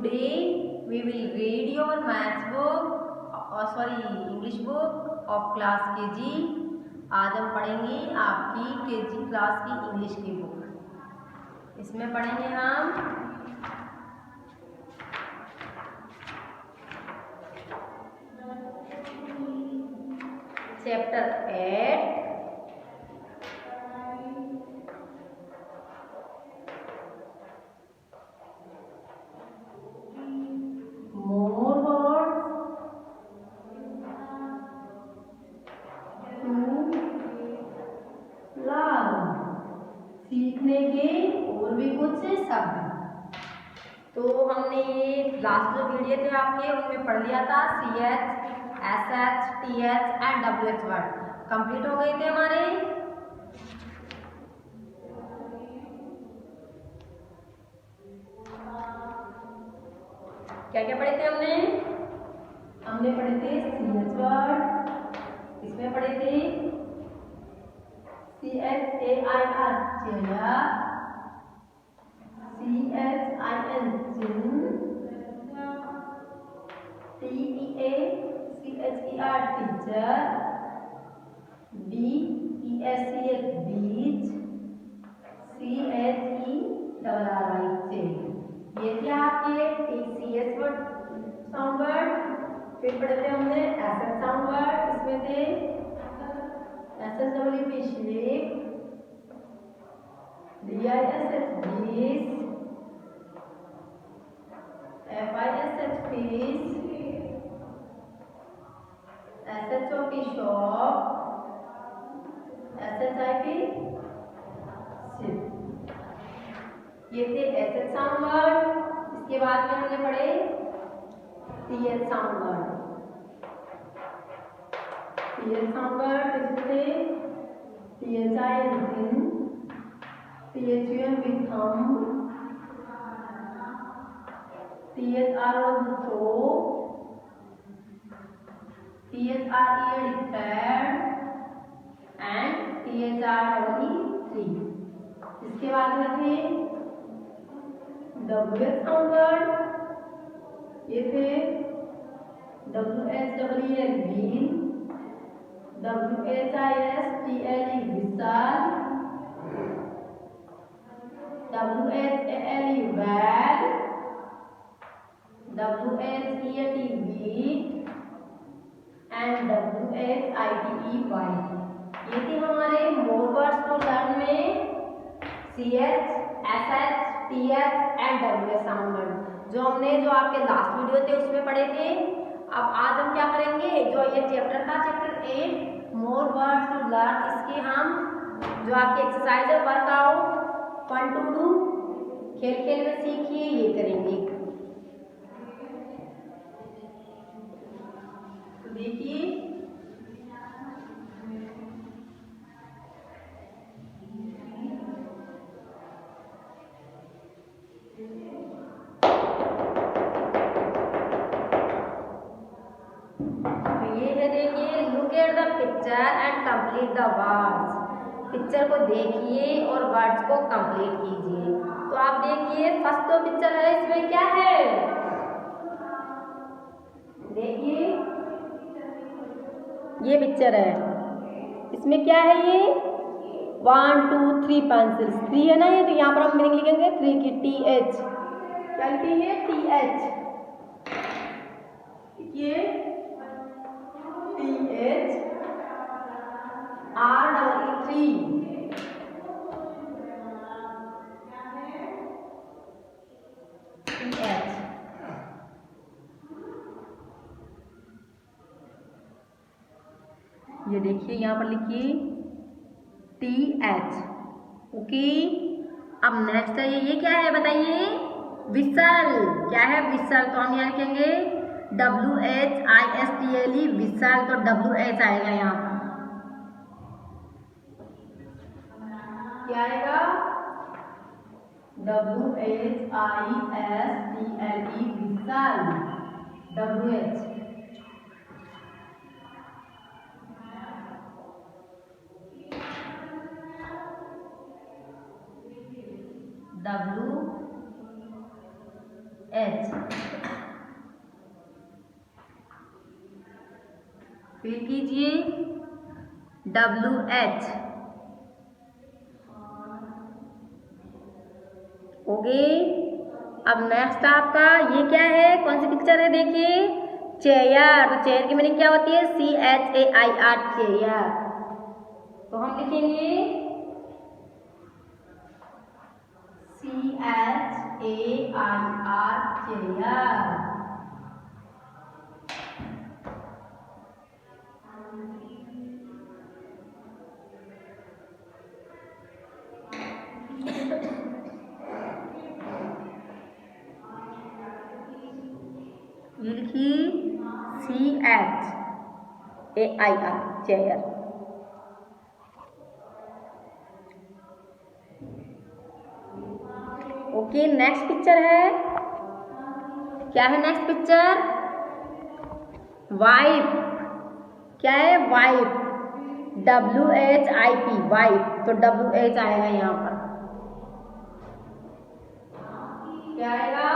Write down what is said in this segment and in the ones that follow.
Today we will read your maths book English book of class KG। आज हम पढ़ेंगे आपकी KG क्लास की इंग्लिश की बुक। इसमें पढ़ेंगे हम चैप्टर 8 सीखने के और भी कुछ शब्द। तो हमने ये लास्ट जो वीडियो थे आपके उनमें पढ़ लिया था CH, SH, TH and WH word complete हो गए थे हमारे। क्या क्या पढ़े थे हमने पढ़े थे CH वर्ड, इसमें पढ़े थे CHAIR चेहरा, CHIN TEACHER टीचर, BESCH बीच, CHERRI चेन। ये क्या आपके TCH वर्ड साउंड वर्ड। फिर पढ़े थे हमने SH साउंड वर्ड, इसमें थे SHW sleep, DISH dish, FISH fish, SHOP shop, SHIP ship. ये थे SH साउंड वर्ड। इसके बाद में हमने पढ़े TH sound word. TH sound word थे THI thin, THUM with thumb, THRO throw, THRE thread and THRE tree। इसके बाद में थे WH साउंड वर्ड। ये थे WHWL wheel, WHISTLE Vishal, WHALE well, WHEAT wheat and WHITE white. ये थी हमारे मोर वर्ड्स टू लर्न में CH, SH, TH and WH sound word जो आपके लास्ट वीडियो थे उसमें पढ़े थे। अब आज हम क्या करेंगे, जो ये चैप्टर था chapter 8 more words to learn, इसके हम जो आपकी एक्सरसाइज है वर्कआउट फन टू डू खेल खेल में सीखिए ये करेंगे। तो देखिए look at the picture and complete the words. Picture को देखिए और वर्ड्स को कंप्लीट कीजिए। तो आप देखिए फर्स्ट तो पिक्चर है, इसमें क्या है देखिए ये पिक्चर है, इसमें क्या है ये 1 2 3 पेंसिल्स 3 है ना ये। तो यहाँ पर हम मीनिंग लिखेंगे 3 की TH क्या लिखेंगे TH, ये TH REE 3 TH। ये देखिए यहाँ पर लिखिए TH। ओके, अब नेक्स्ट है ये क्या है बताइए, विसल। क्या है विसल, तो हम यहाँ लिखेंगे WHISTLE विसल, तो WH आएगा यहाँ पर। क्या आएगा WHISTLE विसल WH। एच। फिर कीजिए WH। ओके, अब नेक्स्ट आपका ये क्या है, कौन सी पिक्चर है, देखिए चेयर। तो चेयर की मीनिंग क्या होती है, CHAIR, चेयर। तो हम लिखेंगे CHAIR, चेयर। ये लिखिए CHAIR, chair. Okay, next picture है, क्या है नेक्स्ट पिक्चर, वाइप। क्या है, वाइप, WHIP, वाइप। तो WH आएगा यहाँ पर, क्या आएगा,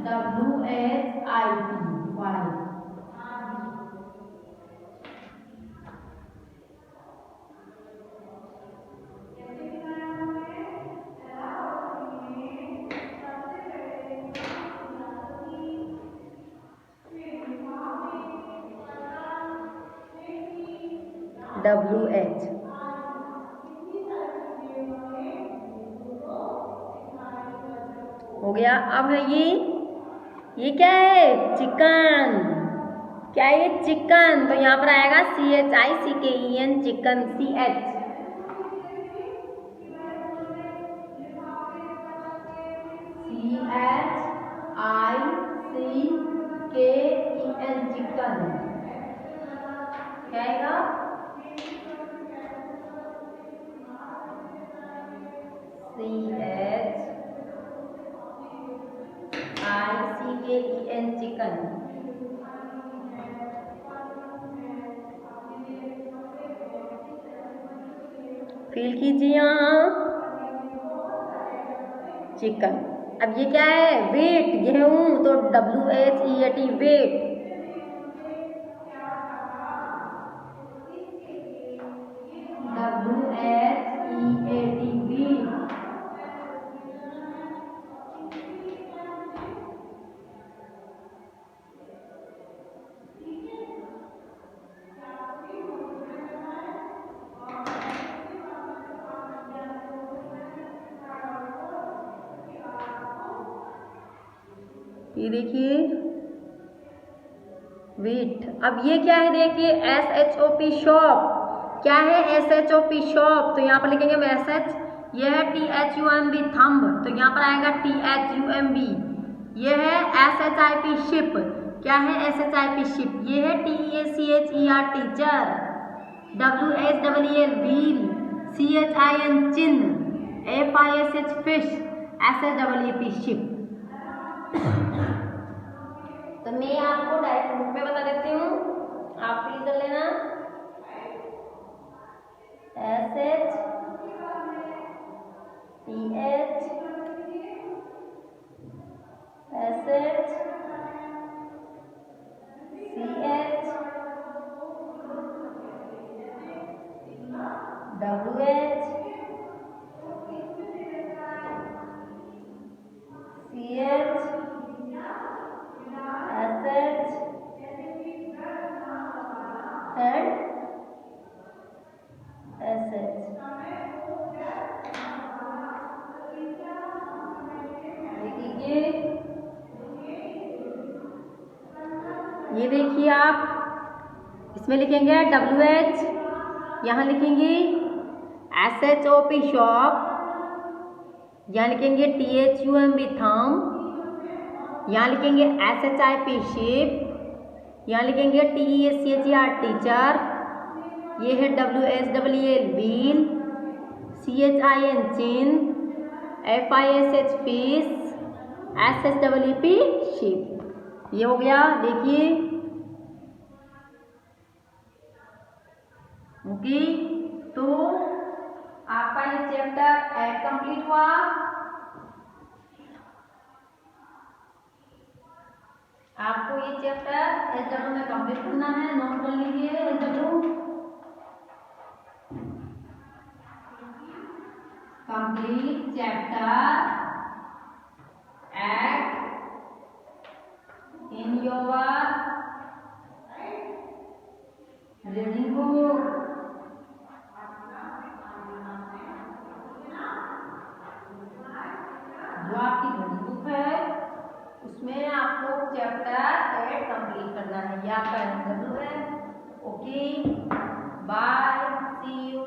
WHIP, वाइप। WH हो गया। अब है ये क्या है, चिकन। क्या है ये, चिकन। तो यहाँ पर आएगा CHICKEN, chicken, CH। CHICKEN, chicken. क्या आएगा, CHICKEN, चिकन। फील कीजिए यहाँ, चिकन। अब ये क्या है, वेट, गेहूं। तो WHEAT, वेट। WHEAT, wait. ये देखिए वेट। अब ये क्या है, देखिए SHOP, शॉप। क्या है, SHOP, शॉप। तो यहाँ पर लिखेंगे SH। यह है THUMB, थंब। तो यहाँ पर आएगा THUMB। यह है SHIP, शिप। क्या है, SHIP, शिप। ये है TEACHER, teacher. WHEEL, wheel. CHIN, चिन्ह। FISH, fish. SHEEP, ship. तो मैं आपको डायरेक्ट बुक में बता देती हूँ, आप फिल कर लेना। SHTH, SH, CH, WH, CH, SH and SH। देखिए, ये देखिए आप इसमें लिखेंगे WH, यहाँ लिखेंगे SHOP, शॉप। यहाँ लिखेंगे THUMB, थंब। यहाँ लिखेंगे SHIP, शिप। यहाँ लिखेंगे TEACHER, टीचर। ये है WHEEL, व्हील। CHIN, चिन्ह। FISH, fish. SHEEP, ship. ये हो गया, देखिए। ओके, तो आपका ये चैप्टर 8 कंप्लीट हुआ। आपको ये चैप्टर एचडब्ल्यू में कंप्लीट करना है, नोट कर लीजिए। HW complete chapter eight in your reading book. जो आपकी रीडिंग बुक है उसमें आपको चैप्टर 8 कंप्लीट करना है। ये आपका एचडब्ल्यू है। Okay, bye, see you.